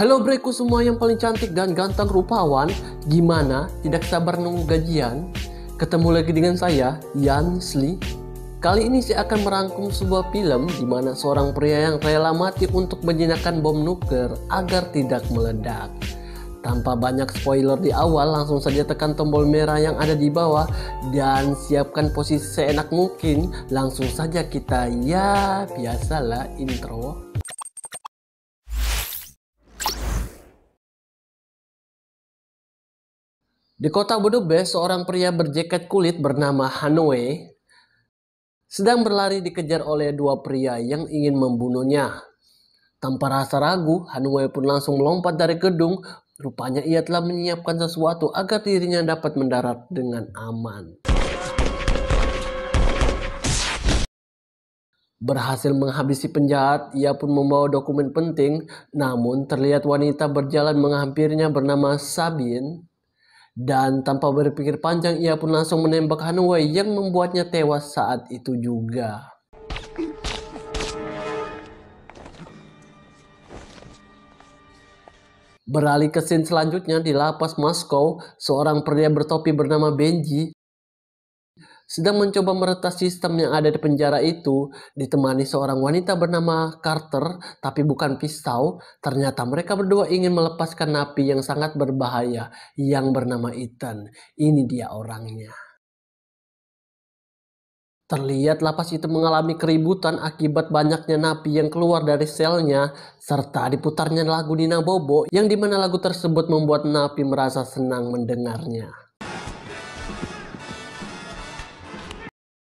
Halo breku semua yang paling cantik dan ganteng rupawan. Gimana? Tidak sabar nunggu gajian? Ketemu lagi dengan saya, Yan Sli. Kali ini saya akan merangkum sebuah film di mana seorang pria yang rela mati untuk menjinakkan bom nuklir agar tidak meledak. Tanpa banyak spoiler di awal, langsung saja tekan tombol merah yang ada di bawah dan siapkan posisi seenak mungkin. Langsung saja kita, ya biasalah, intro. Di kota Budapest, seorang pria berjaket kulit bernama Hanoi sedang berlari dikejar oleh dua pria yang ingin membunuhnya. Tanpa rasa ragu, Hanoi pun langsung melompat dari gedung. Rupanya ia telah menyiapkan sesuatu agar dirinya dapat mendarat dengan aman. Berhasil menghabisi penjahat, ia pun membawa dokumen penting. Namun terlihat wanita berjalan menghampirinya bernama Sabine. Dan tanpa berpikir panjang, ia pun langsung menembak Hanoi yang membuatnya tewas saat itu juga. Beralih ke scene selanjutnya di lapas Moskow, seorang pria bertopi bernama Benji sedang mencoba meretas sistem yang ada di penjara itu, ditemani seorang wanita bernama Carter, tapi bukan pisau. Ternyata mereka berdua ingin melepaskan napi yang sangat berbahaya yang bernama Ethan. Ini dia orangnya. Terlihat lapas itu mengalami keributan akibat banyaknya napi yang keluar dari selnya, serta diputarnya lagu Nina Bobo, yang dimana lagu tersebut membuat napi merasa senang mendengarnya.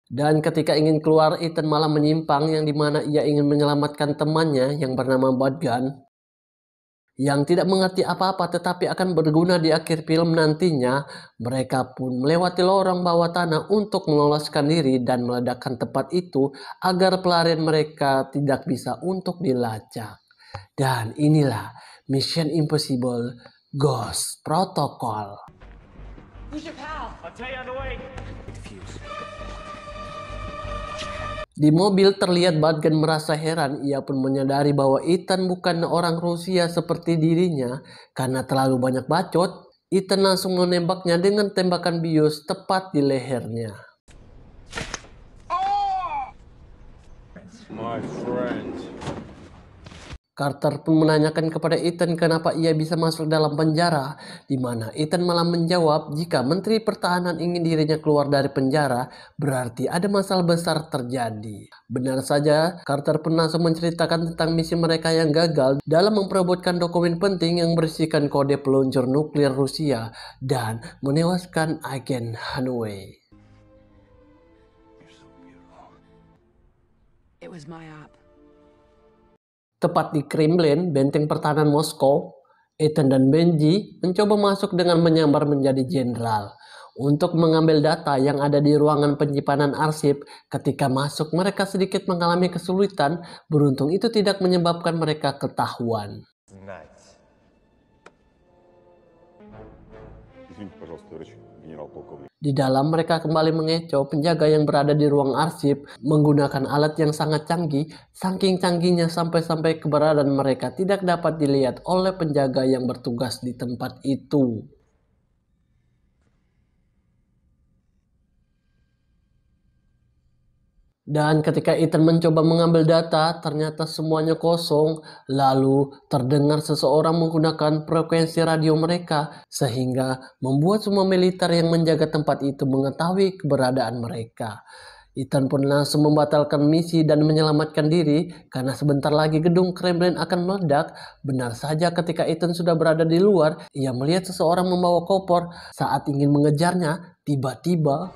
Dan ketika ingin keluar, Ethan malah menyimpang yang dimana ia ingin menyelamatkan temannya yang bernama Bogdan, yang tidak mengerti apa-apa tetapi akan berguna di akhir film nantinya. Mereka pun melewati lorong bawah tanah untuk meloloskan diri dan meledakkan tempat itu agar pelarian mereka tidak bisa untuk dilacak. Dan inilah Mission Impossible Ghost Protocol. Who's your pal? I'll tell you on the way. Di mobil terlihat Bogdan merasa heran. Ia pun menyadari bahwa Ethan bukan orang Rusia seperti dirinya. Karena terlalu banyak bacot, Ethan langsung menembaknya dengan tembakan bius tepat di lehernya. My friend. Carter pun menanyakan kepada Ethan kenapa ia bisa masuk dalam penjara, di mana Ethan malah menjawab jika Menteri Pertahanan ingin dirinya keluar dari penjara, berarti ada masalah besar terjadi. Benar saja, Carter pun langsung menceritakan tentang misi mereka yang gagal dalam memperebutkan dokumen penting yang berisikan kode peluncur nuklir Rusia dan menewaskan agen Hanoi. It was my op. Tepat di Kremlin, benteng pertahanan Moskow, Ethan dan Benji mencoba masuk dengan menyamar menjadi jenderal untuk mengambil data yang ada di ruangan penyimpanan arsip. Ketika masuk, mereka sedikit mengalami kesulitan. Beruntung itu tidak menyebabkan mereka ketahuan. Di dalam mereka kembali mengecoh penjaga yang berada di ruang arsip menggunakan alat yang sangat canggih. Saking canggihnya sampai-sampai keberadaan mereka tidak dapat dilihat oleh penjaga yang bertugas di tempat itu. Dan ketika Ethan mencoba mengambil data, ternyata semuanya kosong. Lalu terdengar seseorang menggunakan frekuensi radio mereka, sehingga membuat semua militer yang menjaga tempat itu mengetahui keberadaan mereka. Ethan pun langsung membatalkan misi dan menyelamatkan diri karena sebentar lagi gedung Kremlin akan meledak. Benar saja ketika Ethan sudah berada di luar, ia melihat seseorang membawa koper. Saat ingin mengejarnya, tiba-tiba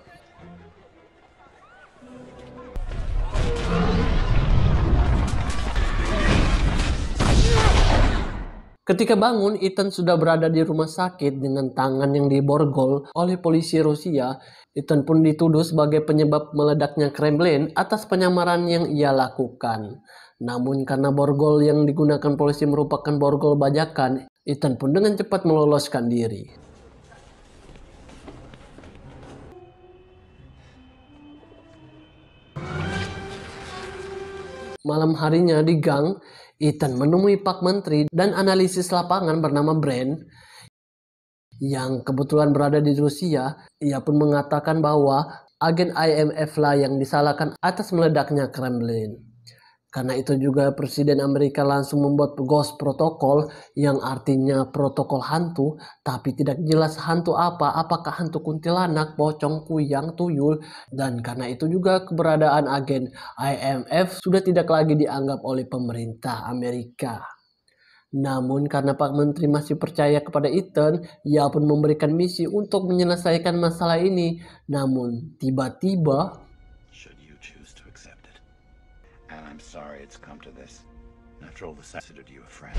ketika bangun, Ethan sudah berada di rumah sakit dengan tangan yang diborgol oleh polisi Rusia. Ethan pun dituduh sebagai penyebab meledaknya Kremlin atas penyamaran yang ia lakukan. Namun karena borgol yang digunakan polisi merupakan borgol bajakan, Ethan pun dengan cepat meloloskan diri. Malam harinya di gang, Ethan menemui Pak Menteri dan analisis lapangan bernama Brand yang kebetulan berada di Rusia. Ia pun mengatakan bahwa agen IMF lah yang disalahkan atas meledaknya Kremlin. Karena itu juga Presiden Amerika langsung membuat Ghost Protocol yang artinya protokol hantu, tapi tidak jelas hantu apa, apakah hantu kuntilanak, pocong, kuyang, tuyul, dan karena itu juga keberadaan agen IMF sudah tidak lagi dianggap oleh pemerintah Amerika. Namun karena Pak Menteri masih percaya kepada Ethan, ia pun memberikan misi untuk menyelesaikan masalah ini. Namun tiba-tiba I'm sorry it's come to this. After all the sensitive to you a friend.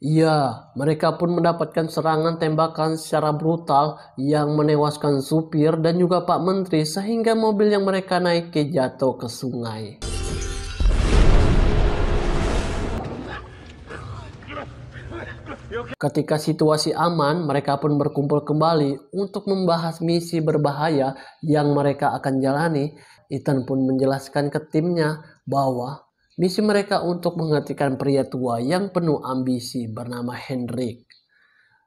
Ya, mereka pun mendapatkan serangan tembakan secara brutal yang menewaskan supir dan juga Pak Menteri sehingga mobil yang mereka naiki jatuh ke sungai. Ketika situasi aman, mereka pun berkumpul kembali untuk membahas misi berbahaya yang mereka akan jalani. Ethan pun menjelaskan ke timnya bahwa misi mereka untuk menghentikan pria tua yang penuh ambisi bernama Hendrik,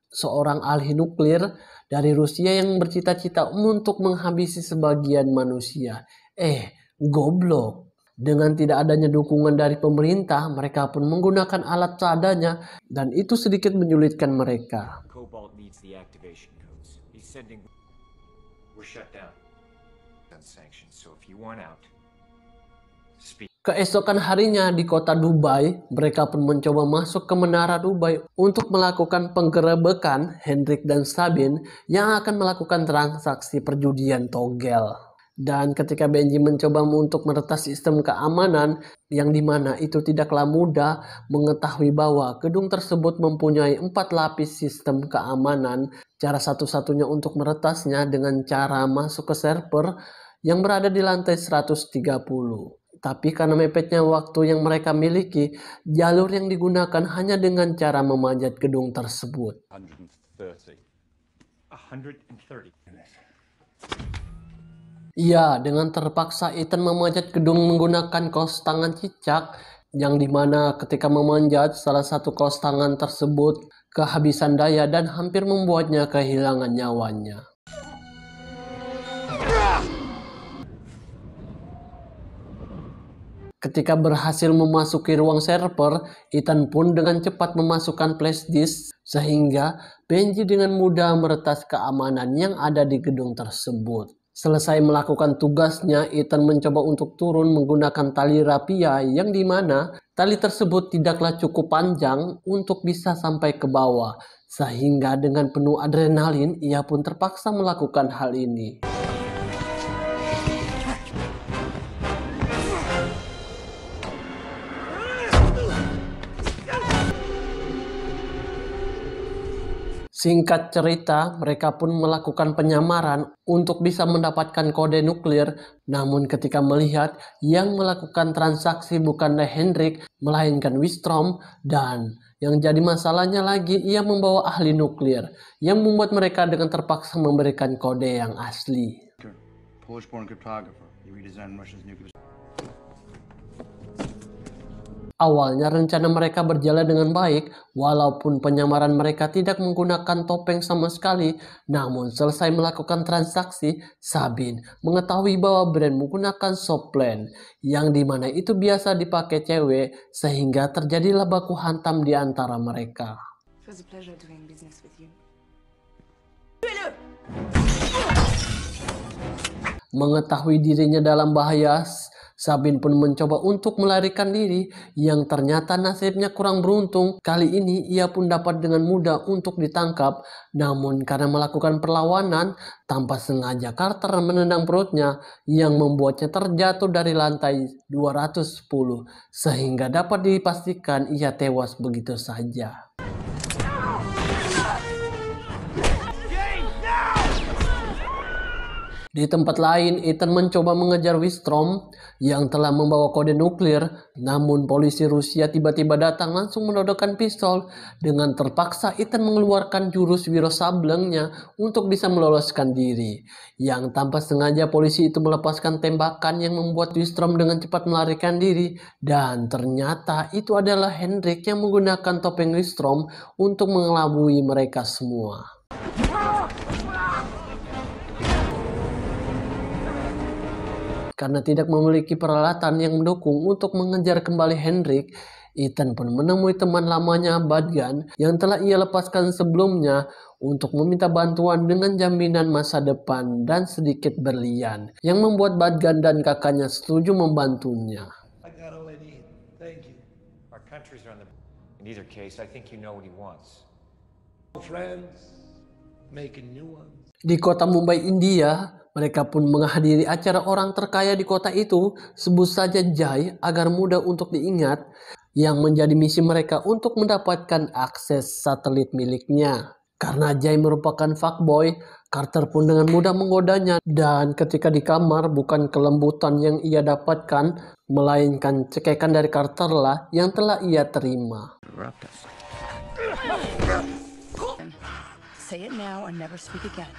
seorang ahli nuklir dari Rusia yang bercita-cita untuk menghabisi sebagian manusia. Goblok. Dengan tidak adanya dukungan dari pemerintah, mereka pun menggunakan alat seadanya dan itu sedikit menyulitkan mereka. Cobalt needs the activation codes. He's sending. We're shut down. Sanctions. So if you want out, speak. Keesokan harinya di kota Dubai, mereka pun mencoba masuk ke menara Dubai untuk melakukan penggerebekan Hendrik dan Sabine yang akan melakukan transaksi perjudian togel. Dan ketika Benji mencoba untuk meretas sistem keamanan, yang dimana itu tidaklah mudah mengetahui bahwa gedung tersebut mempunyai 4 lapis sistem keamanan. Cara satu-satunya untuk meretasnya dengan cara masuk ke server yang berada di lantai 130. Tapi karena mepetnya waktu yang mereka miliki, jalur yang digunakan hanya dengan cara memanjat gedung tersebut. 130. Iya, dengan terpaksa Ethan memanjat gedung menggunakan kaos tangan cicak, yang dimana ketika memanjat salah satu kaos tangan tersebut kehabisan daya dan hampir membuatnya kehilangan nyawanya. Ketika berhasil memasuki ruang server, Ethan pun dengan cepat memasukkan flash disk sehingga Benji dengan mudah meretas keamanan yang ada di gedung tersebut. Selesai melakukan tugasnya, Ethan mencoba untuk turun menggunakan tali rapia yang dimana tali tersebut tidaklah cukup panjang untuk bisa sampai ke bawah. Sehingga dengan penuh adrenalin, ia pun terpaksa melakukan hal ini. Singkat cerita, mereka pun melakukan penyamaran untuk bisa mendapatkan kode nuklir. Namun ketika melihat yang melakukan transaksi bukanlah Hendrik, melainkan Wistrom, dan yang jadi masalahnya lagi ia membawa ahli nuklir, yang membuat mereka dengan terpaksa memberikan kode yang asli. Awalnya rencana mereka berjalan dengan baik, walaupun penyamaran mereka tidak menggunakan topeng sama sekali. Namun selesai melakukan transaksi, Sabine mengetahui bahwa Brand menggunakan softplan, yang dimana itu biasa dipakai cewek, sehingga terjadilah baku hantam di antara mereka. Mengetahui dirinya dalam bahaya, Sabine pun mencoba untuk melarikan diri, yang ternyata nasibnya kurang beruntung. Kali ini ia pun dapat dengan mudah untuk ditangkap, namun karena melakukan perlawanan, tanpa sengaja Carter menendang perutnya yang membuatnya terjatuh dari lantai 210, sehingga dapat dipastikan ia tewas begitu saja. Di tempat lain, Ethan mencoba mengejar Wistrom yang telah membawa kode nuklir, namun polisi Rusia tiba-tiba datang langsung menodongkan pistol. Dengan terpaksa, Ethan mengeluarkan jurus Wiro Sablengnya untuk bisa meloloskan diri. Yang tanpa sengaja polisi itu melepaskan tembakan yang membuat Wistrom dengan cepat melarikan diri. Dan ternyata itu adalah Hendrik yang menggunakan topeng Wistrom untuk mengelabui mereka semua. Karena tidak memiliki peralatan yang mendukung untuk mengejar kembali Hendrik, Ethan pun menemui teman lamanya Badgan yang telah ia lepaskan sebelumnya untuk meminta bantuan dengan jaminan masa depan dan sedikit berlian, yang membuat Badgan dan kakaknya setuju membantunya. I got all I need. Thank you. Our countries are on the... In either case, I think you know what he wants. Friends, making new ones. Di kota Mumbai, India, mereka pun menghadiri acara orang terkaya di kota itu, sebut saja Jai agar mudah untuk diingat, yang menjadi misi mereka untuk mendapatkan akses satelit miliknya. Karena Jai merupakan fuckboy, Carter pun dengan mudah menggodanya, dan ketika di kamar bukan kelembutan yang ia dapatkan, melainkan cekekan dari Carter lah yang telah ia terima. Say it now or never speak again.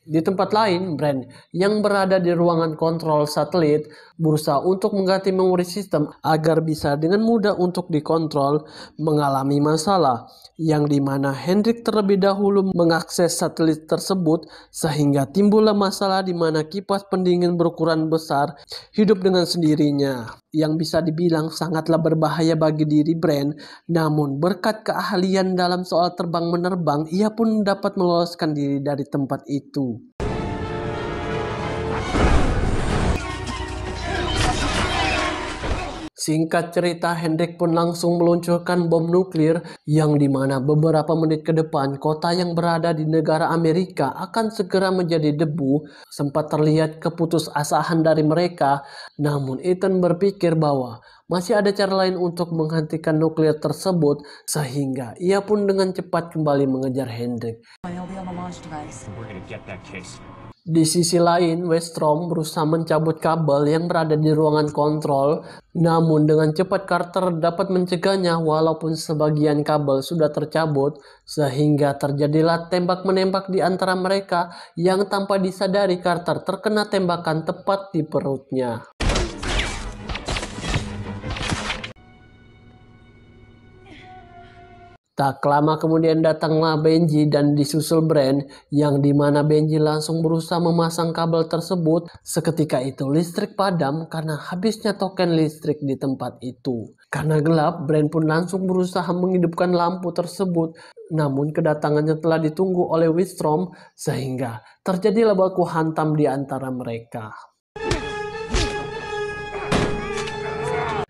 Di tempat lain, Brand yang berada di ruangan kontrol satelit berusaha untuk mengganti memori sistem agar bisa dengan mudah untuk dikontrol, mengalami masalah yang dimana Hendrik terlebih dahulu mengakses satelit tersebut sehingga timbullah masalah di mana kipas pendingin berukuran besar hidup dengan sendirinya yang bisa dibilang sangatlah berbahaya bagi diri Brand. Namun berkat keahlian dalam soal terbang menerbang, ia pun dapat meloloskan diri dari tempat itu. Singkat cerita, Hendrik pun langsung meluncurkan bom nuklir yang dimana beberapa menit ke depan kota yang berada di negara Amerika akan segera menjadi debu. Sempat terlihat keputusasaan dari mereka, namun Ethan berpikir bahwa masih ada cara lain untuk menghentikan nuklir tersebut sehingga ia pun dengan cepat kembali mengejar Hendrik. I'll be on the launch device. We're gonna get that case. Di sisi lain, Westrom berusaha mencabut kabel yang berada di ruangan kontrol, namun dengan cepat Carter dapat mencegahnya walaupun sebagian kabel sudah tercabut, sehingga terjadilah tembak-menembak di antara mereka yang tanpa disadari Carter terkena tembakan tepat di perutnya. Tak lama kemudian datanglah Benji dan disusul Brand, yang dimana Benji langsung berusaha memasang kabel tersebut. Seketika itu listrik padam karena habisnya token listrik di tempat itu. Karena gelap, Brand pun langsung berusaha menghidupkan lampu tersebut. Namun kedatangannya telah ditunggu oleh Wistrom sehingga terjadilah baku hantam di antara mereka.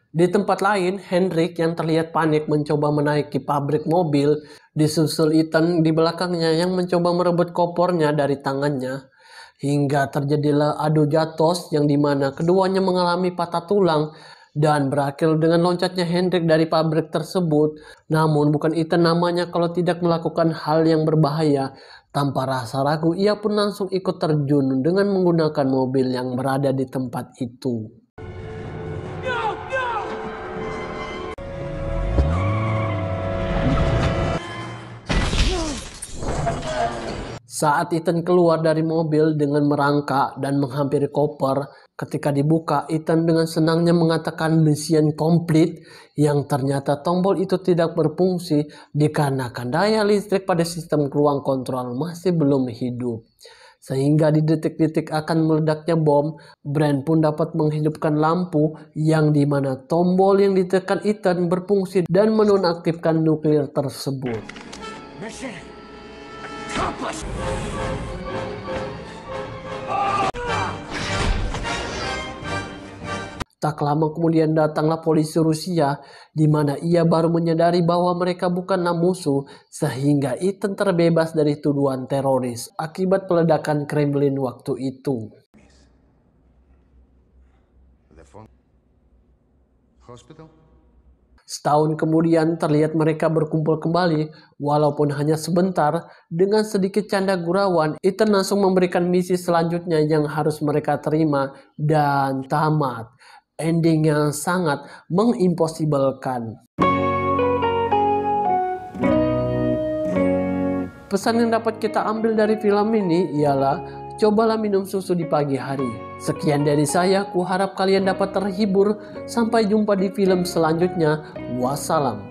Di tempat lain, Hendrik yang terlihat panik mencoba menaiki pabrik mobil, disusul Ethan di belakangnya yang mencoba merebut kopornya dari tangannya. Hingga terjadilah adu jatos yang dimana keduanya mengalami patah tulang dan berakhir dengan loncatnya Hendrik dari pabrik tersebut. Namun bukan Ethan namanya kalau tidak melakukan hal yang berbahaya. Tanpa rasa ragu, ia pun langsung ikut terjun dengan menggunakan mobil yang berada di tempat itu. Saat Ethan keluar dari mobil dengan merangkak dan menghampiri koper, ketika dibuka, Ethan dengan senangnya mengatakan mission complete, yang ternyata tombol itu tidak berfungsi dikarenakan daya listrik pada sistem ruang kontrol masih belum hidup. Sehingga di detik-detik akan meledaknya bom, Brand pun dapat menghidupkan lampu yang dimana tombol yang ditekan Ethan berfungsi dan menonaktifkan nuklir tersebut. Mission accomplished! Tak lama kemudian datanglah polisi Rusia, di mana ia baru menyadari bahwa mereka bukanlah musuh, sehingga Ethan terbebas dari tuduhan teroris akibat peledakan Kremlin waktu itu. Hospital? Setahun kemudian terlihat mereka berkumpul kembali, walaupun hanya sebentar. Dengan sedikit canda gurauan, Ethan langsung memberikan misi selanjutnya yang harus mereka terima dan tamat. Ending yang sangat mengimpossible-kan. Pesan yang dapat kita ambil dari film ini ialah cobalah minum susu di pagi hari. Sekian dari saya, kuharap kalian dapat terhibur. Sampai jumpa di film selanjutnya. Wassalam.